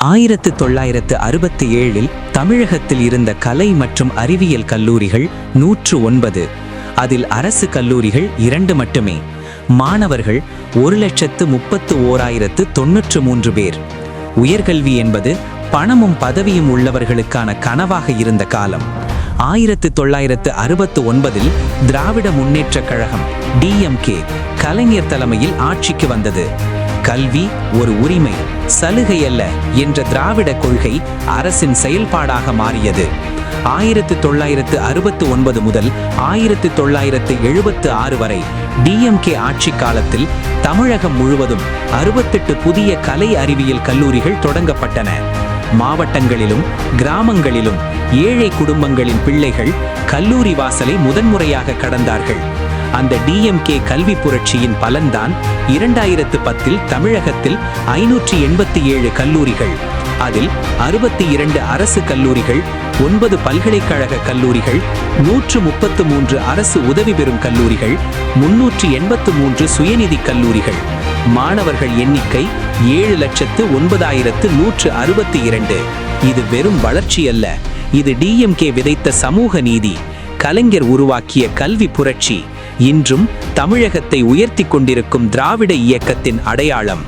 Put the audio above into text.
1967 தமிழகத்தில் இருந்த கலை மற்றும் அறிவியல் கல்லூரிகள் 109. அதில் அரசு கல்லூரிகள் 2 மட்டுமே. மாணவர்கள் 1,31,193 பேர். உயர்கல்வி என்பது பணமும் பதவியும் உள்ளவர்களுக்கான கனவாக இருந்த காலம். 1969 திராவிட முன்னேற்றக் கழகம் DMK கலைஞர் தலைமையில் ஆட்சிக்கு வந்தது. கல்வி ஒரு உரிமை, சலுகை அல்ல என்ற திராவிட கொள்கை அரசின் செயல்பாடாக மாறியது. 1969 முதல் 1976 வரை DMK ஆட்சி காலத்தில் தமிழகம் முழுவதும் 68 புதிய கலை அறிவியல் கல்லூரிகள் தொடங்கப்பட்டன. மாவட்டங்களிலும் கிராமங்களிலும் ஏழை குடும்பங்களின் பிள்ளைகள் கல்லூரி வாசலை முதன்முறையாக கடந்தார்கள். அந்த DMK கல்வி புரட்சியின் பலன்தான் 2010 தமிழகத்தில் 587 கல்லூரிகள், அதில் 62 அரசு கல்லூரிகள், 9 பல்கலைக்கழக கல்லூரிகள், 133 அரசு உதவி பெறும் கல்லூரிகள், 383 சுயநிதி கல்லூரிகள். மாணவர்கள் எண்ணிக்கை 7,09,162. இது வெறும் வளர்ச்சி அல்ல, இது DMK விதைத்த சமூக நீதி, கலைஞர் உருவாக்கிய கல்வி புரட்சி, இன்றும் தமிழகத்தை உயர்த்தி கொண்டிருக்கும் திராவிட இயக்கத்தின் அடையாளம்.